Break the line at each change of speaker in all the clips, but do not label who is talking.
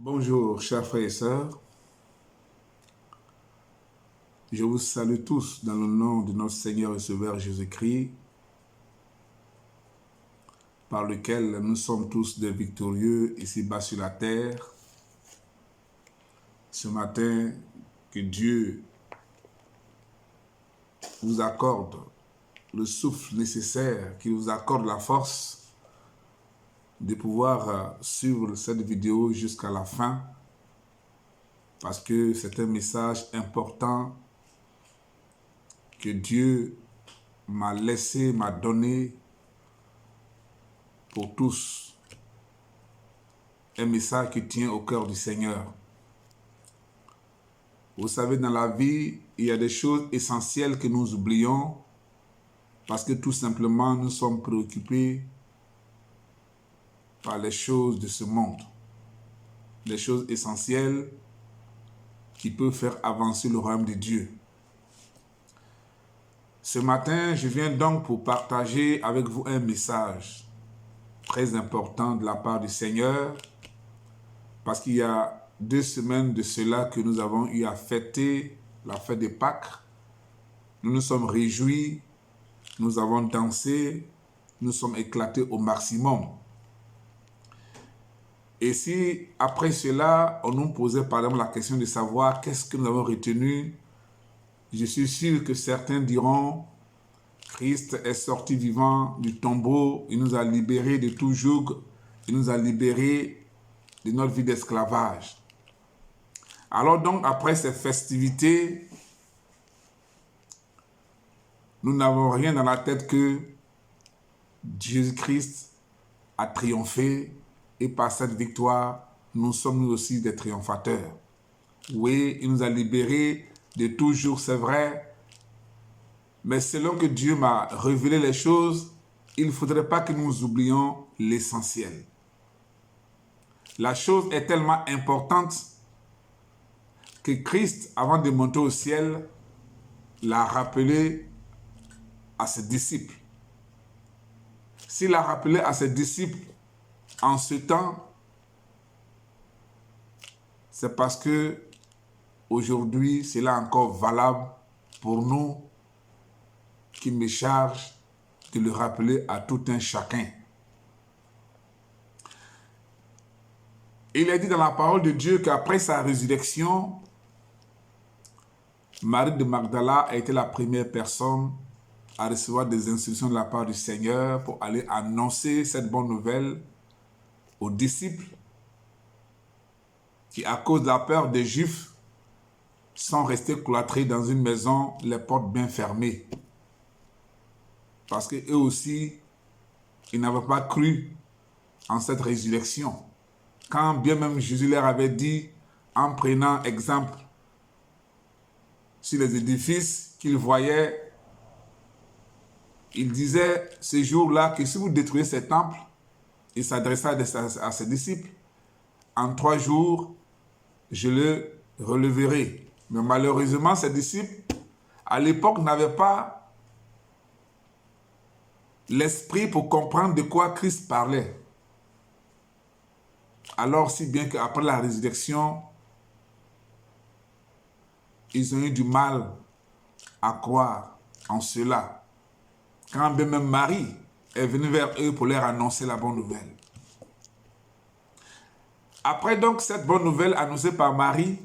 Bonjour, chers frères et sœurs. Je vous salue tous dans le nom de notre Seigneur et Sauveur Jésus-Christ, par lequel nous sommes tous des victorieux ici-bas sur la terre. Ce matin, que Dieu vous accorde le souffle nécessaire, qu'il vous accorde la force de pouvoir suivre cette vidéo jusqu'à la fin, parce que c'est un message important que Dieu m'a laissé, m'a donné pour tous. Un message qui tient au cœur du Seigneur. Vous savez, dans la vie, il y a des choses essentielles que nous oublions parce que tout simplement, nous sommes préoccupés par les choses de ce monde. Les choses essentielles qui peuvent faire avancer le royaume de Dieu. Ce matin, je viens donc pour partager avec vous un message très important de la part du Seigneur, parce qu'il y a 2 semaines de cela que nous avons eu à fêter la fête de Pâques. Nous nous sommes réjouis, nous avons dansé, nous sommes éclatés au maximum. Et si après cela, on nous posait par exemple la question de savoir qu'est-ce que nous avons retenu, je suis sûr que certains diront: Christ est sorti vivant du tombeau, il nous a libérés de tout joug, il nous a libérés de notre vie d'esclavage. Alors donc, après ces festivités, nous n'avons rien dans la tête que Jésus-Christ a triomphé et par cette victoire, nous sommes nous aussi des triomphateurs. Oui, il nous a libérés de tout joug, c'est vrai, mais selon que Dieu m'a révélé les choses, il ne faudrait pas que nous oublions l'essentiel. La chose est tellement importante que Christ, avant de monter au ciel, l'a rappelé à ses disciples. S'il a rappelé à ses disciples en ce temps, c'est parce que aujourd'hui, c'est là encore valable pour nous, qui me charge de le rappeler à tout un chacun. Il est dit dans la parole de Dieu qu'après sa résurrection, Marie de Magdala a été la première personne à recevoir des instructions de la part du Seigneur pour aller annoncer cette bonne nouvelle aux disciples qui, à cause de la peur des Juifs, sont restés cloîtrés dans une maison, les portes bien fermées. Parce qu'eux aussi, ils n'avaient pas cru en cette résurrection. Quand bien même Jésus leur avait dit, en prenant exemple sur les édifices qu'il voyait, il disait ce jour-là que si vous détruisez ces temples, il s'adressa à ses disciples, en 3 jours, je le releverai. Mais malheureusement, ses disciples, à l'époque, n'avaient pas l'esprit pour comprendre de quoi Christ parlait. Alors, si bien qu'après la résurrection, ils ont eu du mal à croire en cela. Quand bien même Marie est venue vers eux pour leur annoncer la bonne nouvelle. Après donc cette bonne nouvelle annoncée par Marie,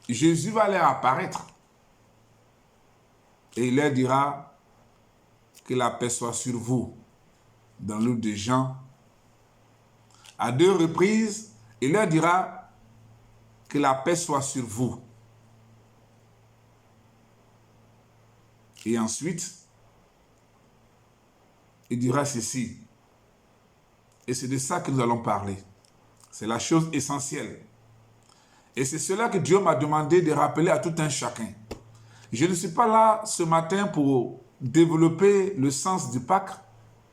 Jésus va leur apparaître. Et il leur dira que la paix soit sur vous. Dans le livre de Jean, à 2 reprises, il leur dira que la paix soit sur vous. Et ensuite, il dira ceci. Et c'est de ça que nous allons parler. C'est la chose essentielle. Et c'est cela que Dieu m'a demandé de rappeler à tout un chacun. Je ne suis pas là ce matin pour développer le sens du Pâques,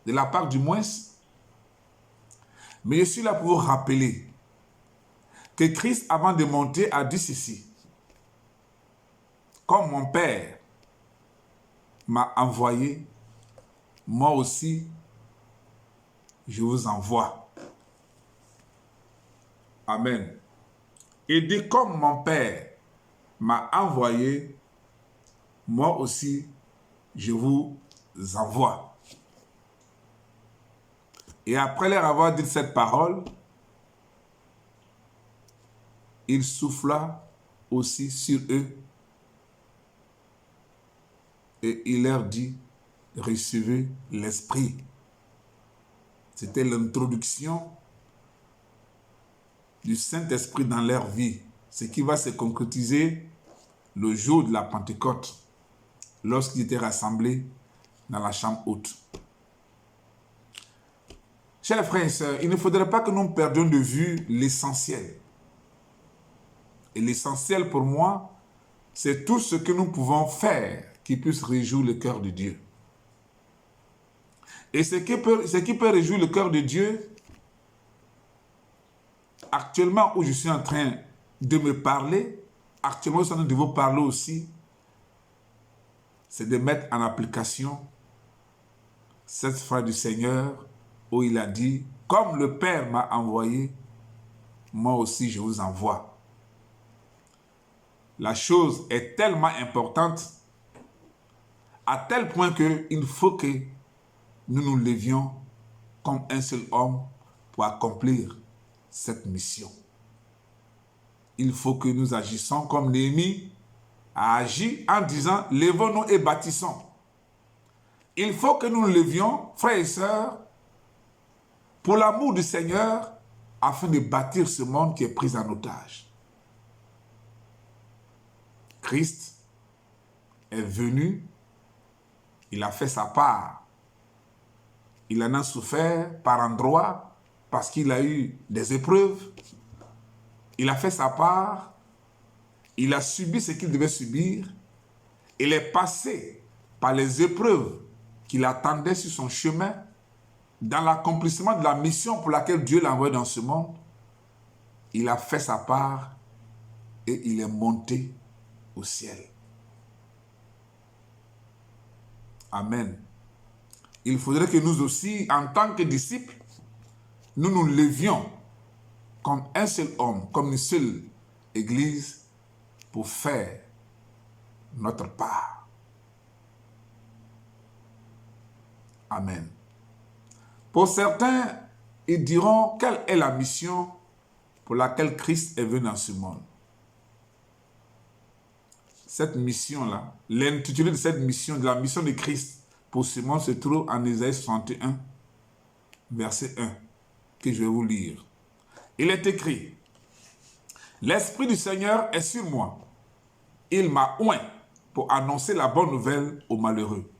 de la Pâque du moins, mais je suis là pour vous rappeler que Christ, avant de monter, a dit ceci. Comme mon Père m'a envoyé, moi aussi, je vous envoie. Amen. et dit, comme mon Père m'a envoyé, moi aussi, je vous envoie. Et après leur avoir dit cette parole, il souffla aussi sur eux et il leur dit, recevez l'Esprit. C'était l'introduction du Saint-Esprit dans leur vie, ce qui va se concrétiser le jour de la Pentecôte, lorsqu'ils étaient rassemblés dans la chambre haute. Chers frères et sœurs, il ne faudrait pas que nous perdions de vue l'essentiel. Et l'essentiel pour moi, c'est tout ce que nous pouvons faire qui puisse réjouir le cœur de Dieu. Et ce qui peut réjouir le cœur de Dieu, actuellement où je suis en train de me parler, actuellement où je suis en train de vous parler aussi, c'est de mettre en application cette phrase du Seigneur où il a dit, comme le Père m'a envoyé, moi aussi je vous envoie. La chose est tellement importante à tel point qu'il faut que nous nous levions comme un seul homme pour accomplir cette mission. Il faut que nous agissions comme Néhémie a agi en disant, levons-nous et bâtissons. Il faut que nous nous levions, frères et sœurs, pour l'amour du Seigneur, afin de bâtir ce monde qui est pris en otage. Christ est venu, il a fait sa part. Il en a souffert par endroits parce qu'il a eu des épreuves. Il a fait sa part, il a subi ce qu'il devait subir. Il est passé par les épreuves qu'il attendait sur son chemin dans l'accomplissement de la mission pour laquelle Dieu l'a envoyé dans ce monde. Il a fait sa part et il est monté au ciel. Amen. Il faudrait que nous aussi, en tant que disciples, nous nous levions comme un seul homme, comme une seule église, pour faire notre part. Amen. Pour certains, ils diront quelle est la mission pour laquelle Christ est venu dans ce monde. Cette mission-là, l'intitulé de cette mission, de la mission de Christ pour ce monde, se trouve en Ésaïe 61, verset 1, que je vais vous lire. Il est écrit, « L'Esprit du Seigneur est sur moi. Il m'a oint pour annoncer la bonne nouvelle aux malheureux,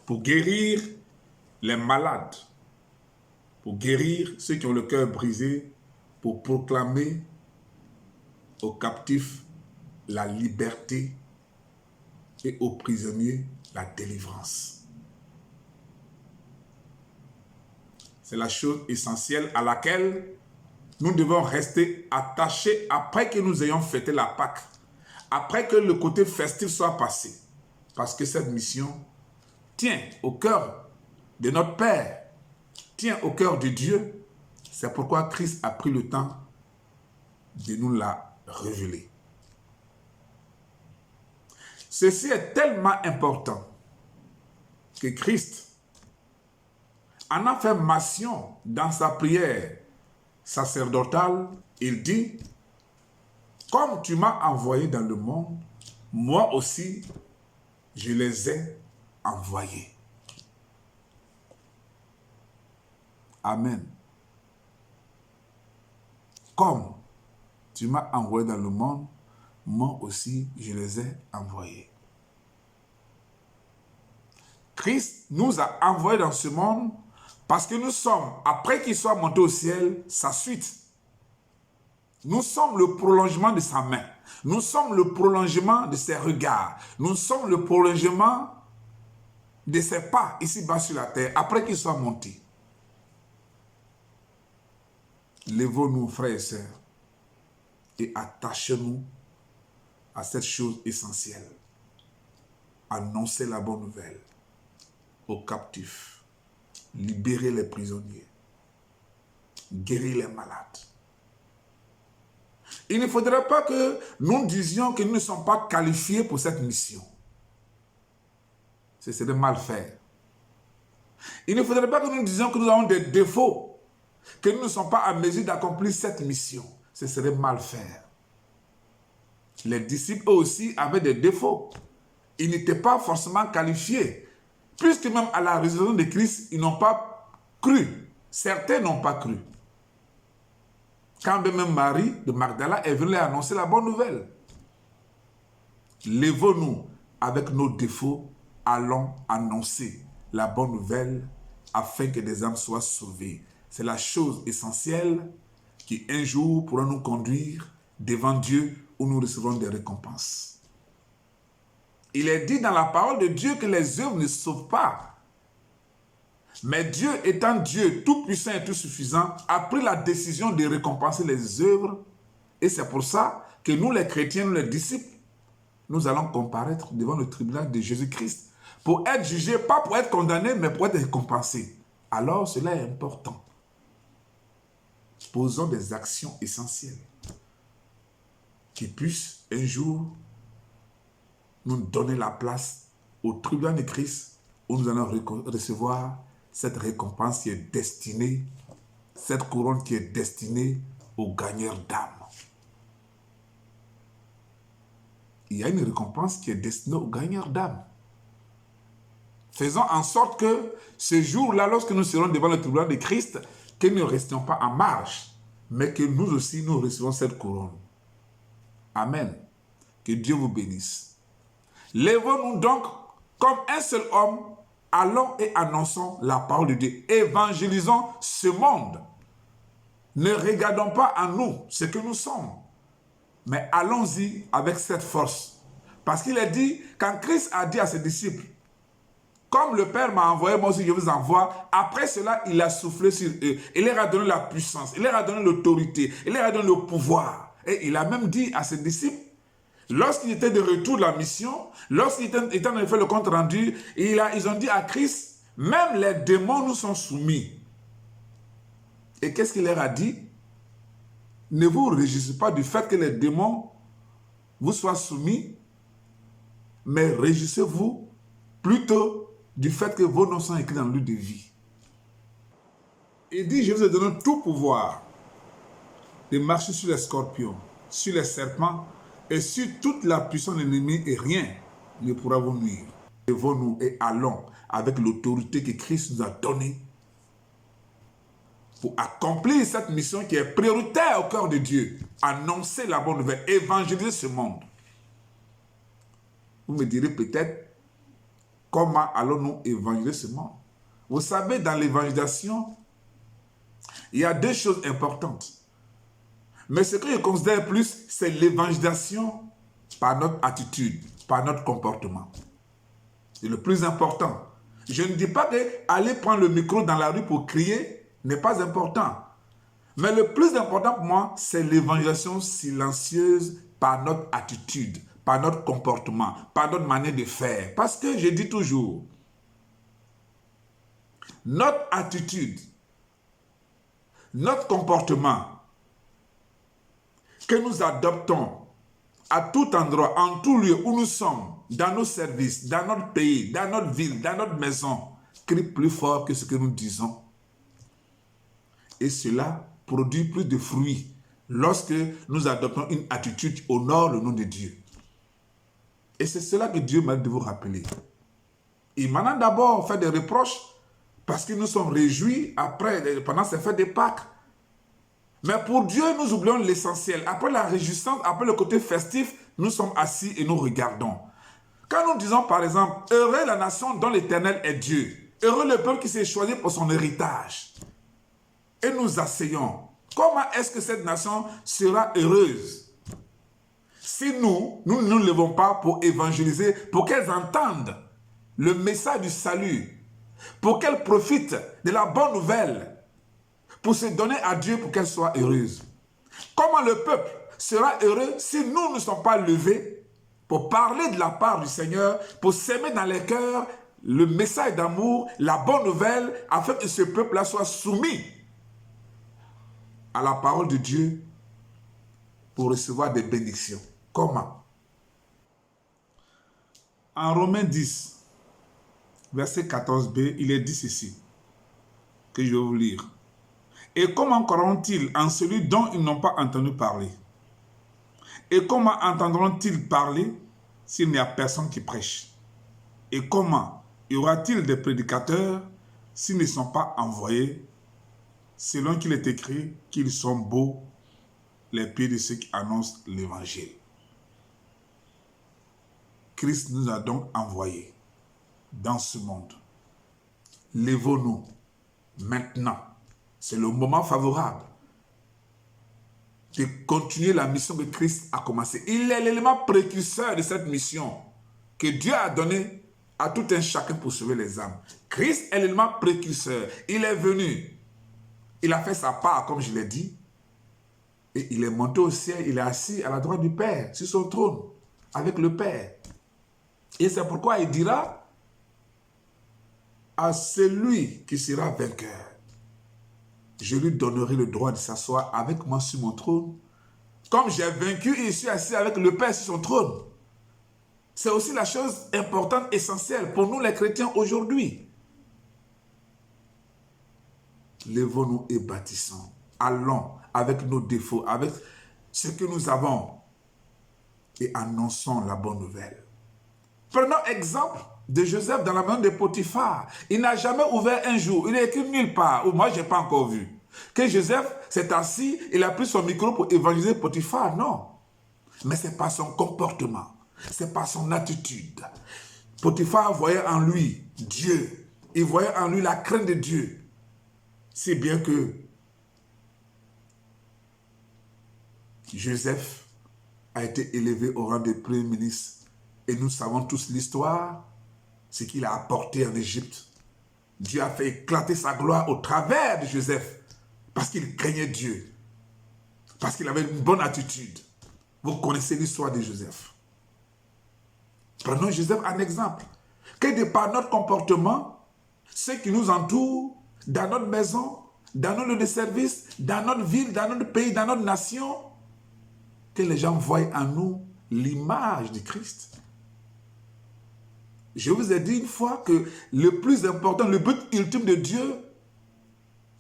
pour guérir les malades, pour guérir ceux qui ont le cœur brisé, pour proclamer aux captifs la liberté et aux prisonniers la délivrance. » C'est la chose essentielle à laquelle nous devons rester attachés après que nous ayons fêté la Pâque, après que le côté festif soit passé. Parce que cette mission tient au cœur de notre Père, tient au cœur de Dieu. C'est pourquoi Christ a pris le temps de nous la révéler. Ceci est tellement important que Christ en a fait mention dans sa prière sacerdotale. Il dit, « Comme tu m'as envoyé dans le monde, moi aussi, je les ai envoyés. » Amen. Comme tu m'as envoyé dans le monde, moi aussi, je les ai envoyés. Christ nous a envoyés dans ce monde parce que nous sommes, après qu'il soit monté au ciel, sa suite. Nous sommes le prolongement de sa main. Nous sommes le prolongement de ses regards. Nous sommes le prolongement de ses pas ici-bas sur la terre, après qu'il soit monté. Lèvons-nous, frères et sœurs, et attachons-nous à cette chose essentielle. Annoncer la bonne nouvelle aux captifs, libérer les prisonniers, guérir les malades. Il ne faudrait pas que nous disions que nous ne sommes pas qualifiés pour cette mission. Ce serait mal faire. Il ne faudrait pas que nous disions que nous avons des défauts, que nous ne sommes pas à mesure d'accomplir cette mission. Ce serait mal faire. Les disciples, eux aussi, avaient des défauts. Ils n'étaient pas forcément qualifiés. Puisque même à la résurrection de Christ, ils n'ont pas cru. Certains n'ont pas cru. Quand même Marie de Magdala est venue annoncer la bonne nouvelle. Lèvons-nous avec nos défauts, allons annoncer la bonne nouvelle afin que des âmes soient sauvées. C'est la chose essentielle qui un jour pourra nous conduire devant Dieu où nous recevrons des récompenses. Il est dit dans la parole de Dieu que les œuvres ne sauvent pas. Mais Dieu étant Dieu tout-puissant et tout-suffisant, a pris la décision de récompenser les œuvres. Et c'est pour ça que nous les chrétiens, nous les disciples, nous allons comparaître devant le tribunal de Jésus-Christ pour être jugés, pas pour être condamnés, mais pour être récompensés. Alors cela est important. Posons des actions essentielles qui puissent un jour nous donner la place au tribunal de Christ où nous allons recevoir cette récompense qui est destinée, cette couronne qui est destinée aux gagneurs d'âme. Il y a une récompense qui est destinée aux gagneurs d'âme. Faisons en sorte que ce jour-là, lorsque nous serons devant le tribunal de Christ, que nous ne restions pas en marge, mais que nous aussi, nous recevons cette couronne. Amen. Que Dieu vous bénisse. Lèvons-nous donc comme un seul homme, allons et annonçons la parole de Dieu. Évangélisons ce monde. Ne regardons pas en nous ce que nous sommes, mais allons-y avec cette force. Parce qu'il est dit, quand Christ a dit à ses disciples, comme le Père m'a envoyé, moi aussi je vous envoie. Après cela, il a soufflé sur eux. Il leur a donné la puissance, il leur a donné l'autorité, il leur a donné le pouvoir. Et il a même dit à ses disciples, lorsqu'il était de retour de la mission, lorsqu'il était en train de faire le compte rendu, ils ont dit à Christ, même les démons nous sont soumis. Et qu'est-ce qu'il leur a dit? Ne vous réjouissez pas du fait que les démons vous soient soumis, mais réjouissez-vous plutôt du fait que vos noms sont écrits dans le livre de vie. Il dit, je vous ai donné tout pouvoir de marcher sur les scorpions, sur les serpents et sur toute la puissance de l'ennemi et rien ne pourra vous nuire. Lèvons-nous et allons avec l'autorité que Christ nous a donnée pour accomplir cette mission qui est prioritaire au cœur de Dieu. Annoncer la bonne nouvelle, évangéliser ce monde. Vous me direz peut-être, comment allons-nous évangéliser ce monde? Vous savez, dans l'évangélisation, il y a deux choses importantes. Mais ce que je considère plus, c'est l'évangélisation par notre attitude, par notre comportement. C'est le plus important. Je ne dis pas qu'aller prendre le micro dans la rue pour crier n'est pas important. Mais le plus important pour moi, c'est l'évangélisation silencieuse par notre attitude, par notre comportement, par notre manière de faire. Parce que je dis toujours, notre attitude, notre comportement que nous adoptons à tout endroit, en tout lieu où nous sommes, dans nos services, dans notre pays, dans notre ville, dans notre maison, crie plus fort que ce que nous disons. Et cela produit plus de fruits lorsque nous adoptons une attitude qui honore le nom de Dieu. Et c'est cela que Dieu m'a dit de vous rappeler. Il m'en a d'abord fait des reproches parce que nous sommes réjouis pendant ces fêtes de Pâques. Mais pour Dieu, nous oublions l'essentiel. Après la réjouissance, après le côté festif, nous sommes assis et nous regardons. Quand nous disons par exemple, heureux la nation dont l'Éternel est Dieu, heureux le peuple qui s'est choisi pour son héritage, et nous asseyons, comment est-ce que cette nation sera heureuse si nous ne nous levons pas pour évangéliser, pour qu'elles entendent le message du salut, pour qu'elles profitent de la bonne nouvelle, pour se donner à Dieu pour qu'elle soit heureuse. Comment le peuple sera heureux si nous ne sommes pas levés pour parler de la part du Seigneur, pour s'aimer dans les cœurs le message d'amour, la bonne nouvelle, afin que ce peuple-là soit soumis à la parole de Dieu pour recevoir des bénédictions. Comment? En Romains 10, verset 14b, il est dit ceci, que je vais vous lire. Et comment croiront-ils en celui dont ils n'ont pas entendu parler? Et comment entendront-ils parler s'il n'y a personne qui prêche? Et comment y aura-t-il des prédicateurs s'ils ne sont pas envoyés, selon qu'il est écrit qu'ils sont beaux les pieds de ceux qui annoncent l'évangile? Christ nous a donc envoyés dans ce monde. Lèvons-nous maintenant. C'est le moment favorable de continuer la mission que Christ a commencé. Il est l'élément précurseur de cette mission que Dieu a donnée à tout un chacun pour sauver les âmes. Christ est l'élément précurseur. Il est venu. Il a fait sa part, comme je l'ai dit. Et il est monté au ciel. Il est assis à la droite du Père, sur son trône, avec le Père. Et c'est pourquoi il dira à celui qui sera vainqueur, je lui donnerai le droit de s'asseoir avec moi sur mon trône. Comme j'ai vaincu et je suis assis avec le Père sur son trône. C'est aussi la chose importante, essentielle pour nous les chrétiens aujourd'hui. Lèvons-nous et bâtissons. Allons avec nos défauts, avec ce que nous avons et annonçons la bonne nouvelle. Prenons exemple de Joseph dans la maison de Potiphar. Il n'a jamais ouvert un jour. Il n'est écrit nulle part, ou moi je n'ai pas encore vu, que Joseph s'est assis, il a pris son micro pour évangéliser Potiphar. Non. Mais c'est par son comportement. C'est par son attitude. Potiphar voyait en lui Dieu. Il voyait en lui la crainte de Dieu. Si bien que Joseph a été élevé au rang de premier ministre. Et nous savons tous l'histoire, ce qu'il a apporté en Égypte. Dieu a fait éclater sa gloire au travers de Joseph, parce qu'il craignait Dieu, parce qu'il avait une bonne attitude. Vous connaissez l'histoire de Joseph. Prenons Joseph en exemple. Que de par notre comportement, ceux qui nous entourent, dans notre maison, dans nos lieux de service, dans notre ville, dans notre pays, dans notre nation, que les gens voient en nous l'image du Christ. Je vous ai dit une fois que le plus important, le but ultime de Dieu,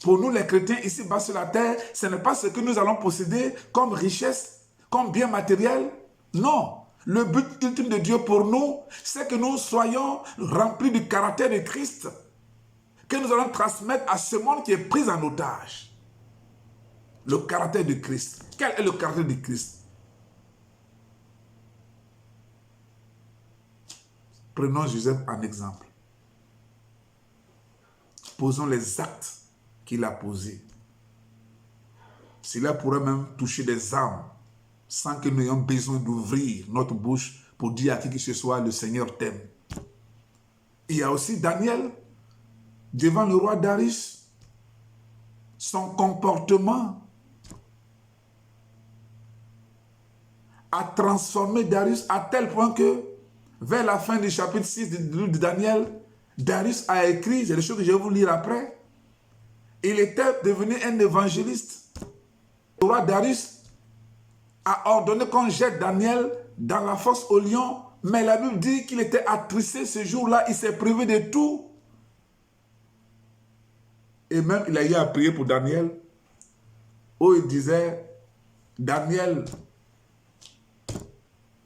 pour nous les chrétiens ici-bas sur la terre, ce n'est pas ce que nous allons posséder comme richesse, comme bien matériel. Non. Le but ultime de Dieu pour nous, c'est que nous soyons remplis du caractère de Christ, que nous allons transmettre à ce monde qui est pris en otage. Le caractère de Christ. Quel est le caractère de Christ? Prenons Joseph en exemple. Posons les actes qu'il a posés. Cela pourrait même toucher des âmes sans que nous ayons besoin d'ouvrir notre bouche pour dire à qui que ce soit, le Seigneur t'aime. Il y a aussi Daniel, devant le roi Darius, son comportement a transformé Darius à tel point que vers la fin du chapitre 6 de Daniel, Darius a écrit, c'est des choses que je vais vous lire après, il était devenu un évangéliste. Le roi Darius a ordonné qu'on jette Daniel dans la fosse au lion, mais la Bible dit qu'il était attristé ce jour-là, il s'est privé de tout. Et même il a eu à prier pour Daniel, où il disait, Daniel,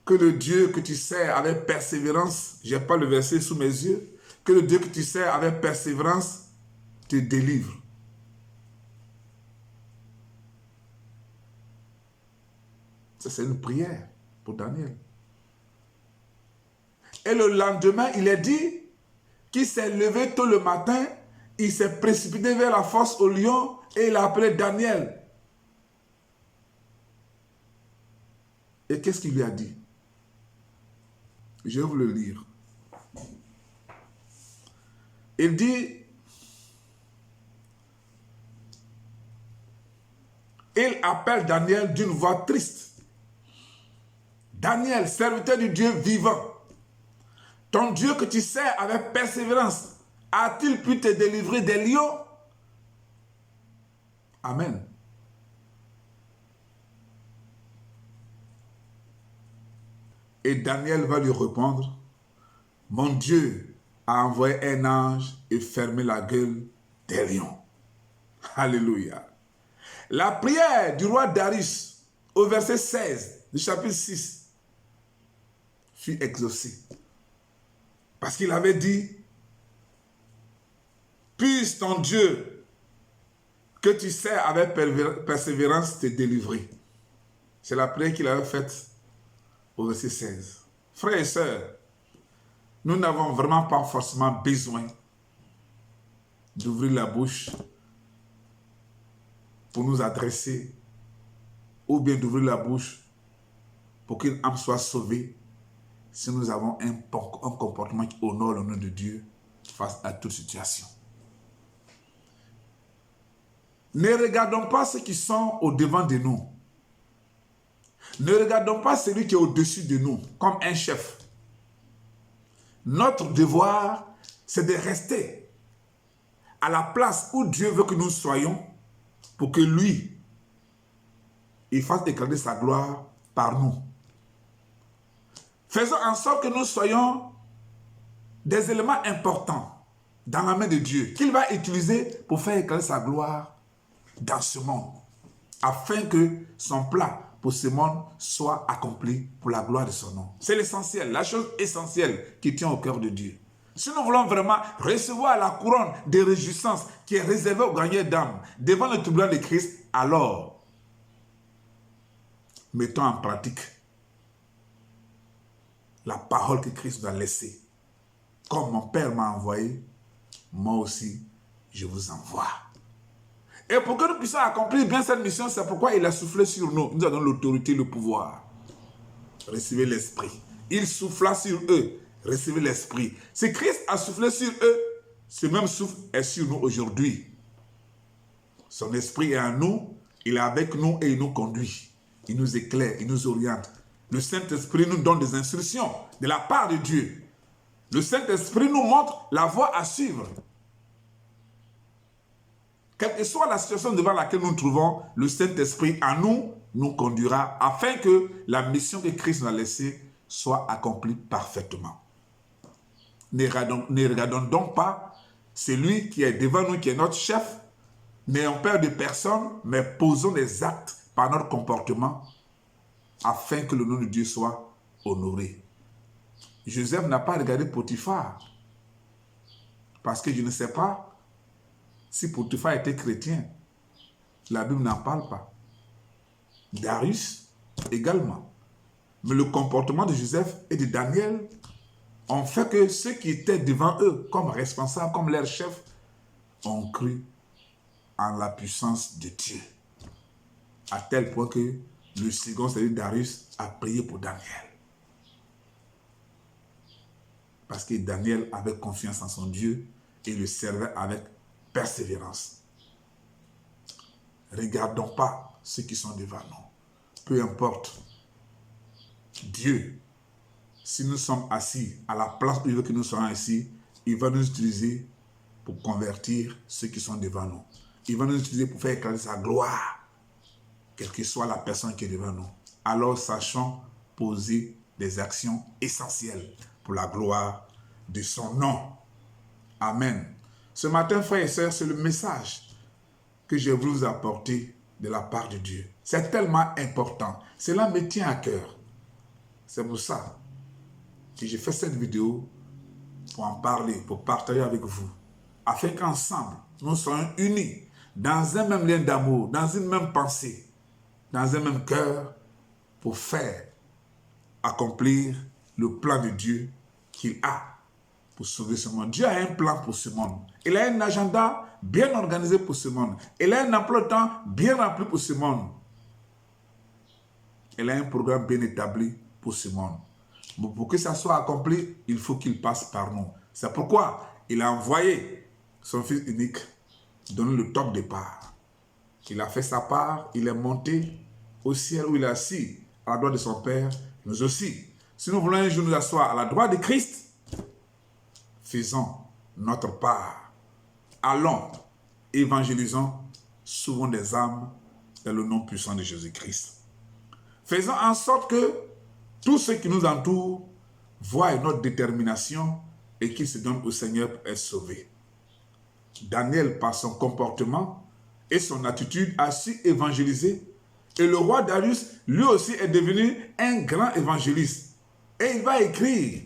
que le Dieu que tu sers avec persévérance, je n'ai pas le verset sous mes yeux, que le Dieu que tu sers avec persévérance te délivre. Ça, c'est une prière pour Daniel. Et le lendemain, il est dit qu'il s'est levé tôt le matin, il s'est précipité vers la fosse au lion et il a appelé Daniel. Et qu'est-ce qu'il lui a dit? Je vais vous le lire. Il dit, il appelle Daniel d'une voix triste. Daniel, serviteur du Dieu vivant, ton Dieu que tu sers avec persévérance, a-t-il pu te délivrer des lions? Amen. Et Daniel va lui répondre, mon Dieu a envoyé un ange et fermé la gueule des lions. Alléluia. La prière du roi Darius au verset 16 du chapitre 6 fut exaucée. Parce qu'il avait dit, puisse ton Dieu que tu sais avec persévérance te délivrer. C'est la prière qu'il avait faite au verset 16. Frères et sœurs, nous n'avons vraiment pas forcément besoin d'ouvrir la bouche pour nous adresser ou bien d'ouvrir la bouche pour qu'une âme soit sauvée si nous avons un comportement qui honore le nom de Dieu face à toute situation. Ne regardons pas ceux qui sont au-devant de nous. Ne regardons pas celui qui est au-dessus de nous comme un chef. Notre devoir, c'est de rester à la place où Dieu veut que nous soyons pour que lui, il fasse éclater sa gloire par nous. Faisons en sorte que nous soyons des éléments importants dans la main de Dieu qu'il va utiliser pour faire éclater sa gloire dans ce monde, afin que son plan pour ce monde soit accompli pour la gloire de son nom. C'est l'essentiel, la chose essentielle qui tient au cœur de Dieu. Si nous voulons vraiment recevoir la couronne de réjouissance qui est réservée aux gagnants d'âme devant le tribunal de Christ, alors mettons en pratique la parole que Christ nous a laissée. Comme mon Père m'a envoyé, moi aussi, je vous envoie. Et pour que nous puissions accomplir bien cette mission, c'est pourquoi il a soufflé sur nous. Il nous a donné l'autorité et le pouvoir. Recevez l'Esprit. Il souffla sur eux. Recevez l'Esprit. Si Christ a soufflé sur eux, ce même souffle est sur nous aujourd'hui. Son Esprit est en nous, il est avec nous et il nous conduit. Il nous éclaire, il nous oriente. Le Saint-Esprit nous donne des instructions de la part de Dieu. Le Saint-Esprit nous montre la voie à suivre. Quelle que soit la situation devant laquelle nous nous trouvons, le Saint-Esprit en nous nous conduira afin que la mission que Christ nous a laissée soit accomplie parfaitement. Ne regardons donc pas celui qui est devant nous, qui est notre chef, n'ayons peur de personne, mais posons des actes par notre comportement afin que le nom de Dieu soit honoré. Joseph n'a pas regardé Potiphar parce que je ne sais pas si Potiphar était chrétien. La Bible n'en parle pas. Darius également. Mais le comportement de Joseph et de Daniel ont fait que ceux qui étaient devant eux comme responsables, comme leurs chefs, ont cru en la puissance de Dieu. À tel point que le second, c'est-à-dire Darius, a prié pour Daniel. Parce que Daniel avait confiance en son Dieu et le servait avec persévérance. Regardons pas ceux qui sont devant nous. Peu importe. Dieu, si nous sommes assis à la place où il veut que nous soyons assis, il va nous utiliser pour convertir ceux qui sont devant nous. Il va nous utiliser pour faire éclater sa gloire, quelle que soit la personne qui est devant nous. Alors sachons poser des actions essentielles pour la gloire de son nom. Amen. Ce matin, frères et sœurs, c'est le message que je voulais vous apporter de la part de Dieu. C'est tellement important. Cela me tient à cœur. C'est pour ça que j'ai fait cette vidéo pour en parler, pour partager avec vous, afin qu'ensemble, nous soyons unis dans un même lien d'amour, dans une même pensée, dans un même cœur, pour faire accomplir le plan de Dieu qu'il a pour sauver ce monde. Dieu a un plan pour ce monde. Il a un agenda bien organisé pour ce monde. Il a un emploi de temps bien rempli pour ce monde. Il a un programme bien établi pour ce monde. Mais pour que ça soit accompli, il faut qu'il passe par nous. C'est pourquoi il a envoyé son Fils unique donner le top départ. Il a fait sa part, il est monté au ciel où il est assis à la droite de son Père. Nous aussi, si nous voulons un jour nous asseoir à la droite de Christ, faisons notre part. Allons, évangélisons, sauvons des âmes dans le nom puissant de Jésus-Christ. Faisons en sorte que tous ceux qui nous entourent voient notre détermination et qu'ils se donnent au Seigneur pour être sauvés. Daniel, par son comportement et son attitude, a su évangéliser. Et le roi Darius, lui aussi, est devenu un grand évangéliste. Et il va écrire.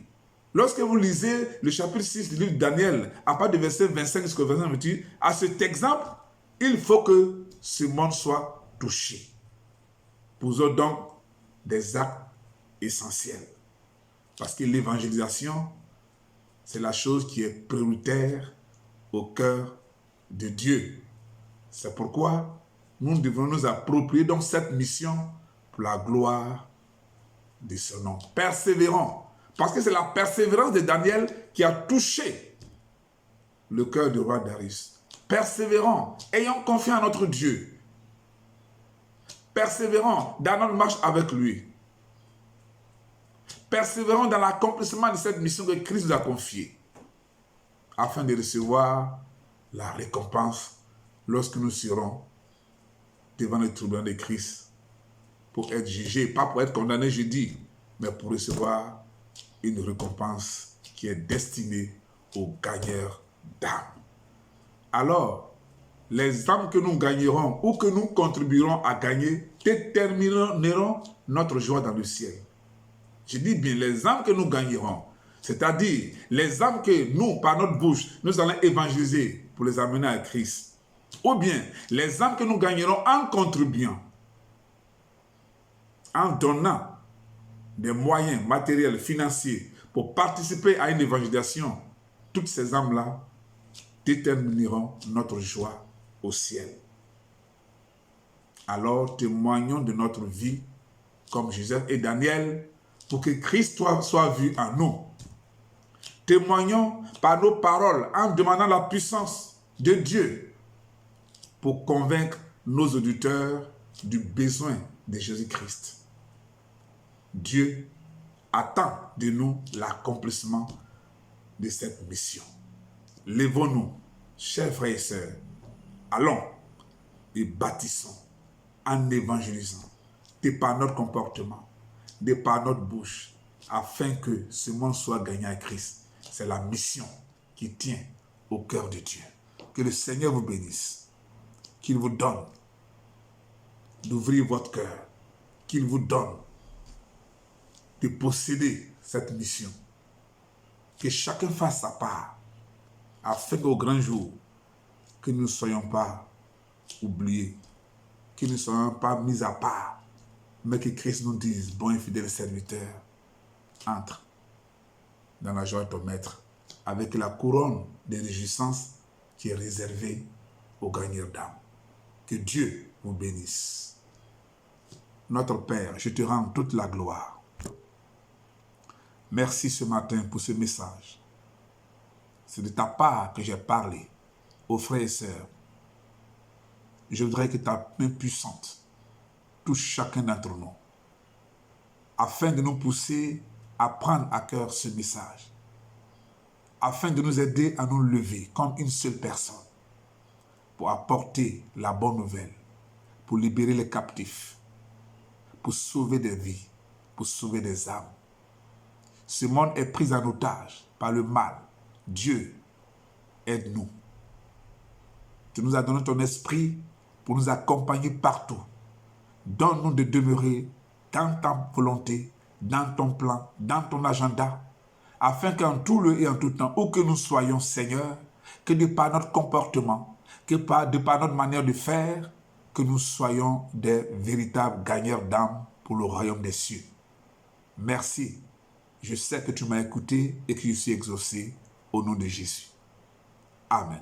Lorsque vous lisez le chapitre 6 du livre de Daniel, à partir du verset 25 jusqu'au verset 28, à cet exemple, il faut que ce monde soit touché. Posons donc des actes essentiels. Parce que l'évangélisation, c'est la chose qui est prioritaire au cœur de Dieu. C'est pourquoi nous devons nous approprier donc cette mission pour la gloire de son nom. Persévérons. Parce que c'est la persévérance de Daniel qui a touché le cœur du roi Darius. Persévérons. Ayons confiance en notre Dieu. Persévérons dans notre marche avec lui. Persévérons dans l'accomplissement de cette mission que Christ nous a confiée, afin de recevoir la récompense lorsque nous serons devant le tribunal de Christ pour être jugés, pas pour être condamnés, je dis, mais pour recevoir une récompense qui est destinée aux gagneurs d'âmes. Alors, les âmes que nous gagnerons ou que nous contribuerons à gagner détermineront notre joie dans le ciel. Je dis bien les âmes que nous gagnerons, c'est-à-dire les âmes que nous, par notre bouche, nous allons évangéliser pour les amener à Christ. Ou bien les âmes que nous gagnerons en contribuant, en donnant des moyens matériels, financiers pour participer à une évangélisation. Toutes ces âmes-là détermineront notre joie au ciel. Alors témoignons de notre vie comme Joseph et Daniel pour que Christ soit vu en nous. Témoignons par nos paroles en demandant la puissance de Dieu pour convaincre nos auditeurs du besoin de Jésus-Christ. Dieu attend de nous l'accomplissement de cette mission. Lèvons-nous, chers frères et sœurs, allons et bâtissons en évangélisant, de par notre comportement, de par notre bouche, afin que ce monde soit gagné à Christ. C'est la mission qui tient au cœur de Dieu. Que le Seigneur vous bénisse, qu'il vous donne d'ouvrir votre cœur, qu'il vous donne de posséder cette mission. Que chacun fasse sa part, afin qu'au grand jour, que nous ne soyons pas oubliés, que nous ne soyons pas mis à part, mais que Christ nous dise, bon et fidèle serviteur, entre dans la joie de ton maître, avec la couronne de réjouissance qui est réservée aux gagneurs d'âme. Que Dieu vous bénisse. Notre Père, je te rends toute la gloire. Merci ce matin pour ce message. C'est de ta part que j'ai parlé aux frères et sœurs. Je voudrais que ta main puissante touche chacun d'entre nous, afin de nous pousser à prendre à cœur ce message, afin de nous aider à nous lever comme une seule personne, pour apporter la bonne nouvelle, pour libérer les captifs, pour sauver des vies, pour sauver des âmes. Ce monde est pris en otage par le mal. Dieu, aide-nous. Tu nous as donné ton esprit pour nous accompagner partout. Donne-nous de demeurer dans ta volonté, dans ton plan, dans ton agenda, afin qu'en tout lieu et en tout temps, où que nous soyons, Seigneur, que de par notre comportement, que de par notre manière de faire, que nous soyons des véritables gagneurs d'âme pour le royaume des cieux. Merci. Je sais que tu m'as écouté et que je suis exaucé au nom de Jésus. Amen.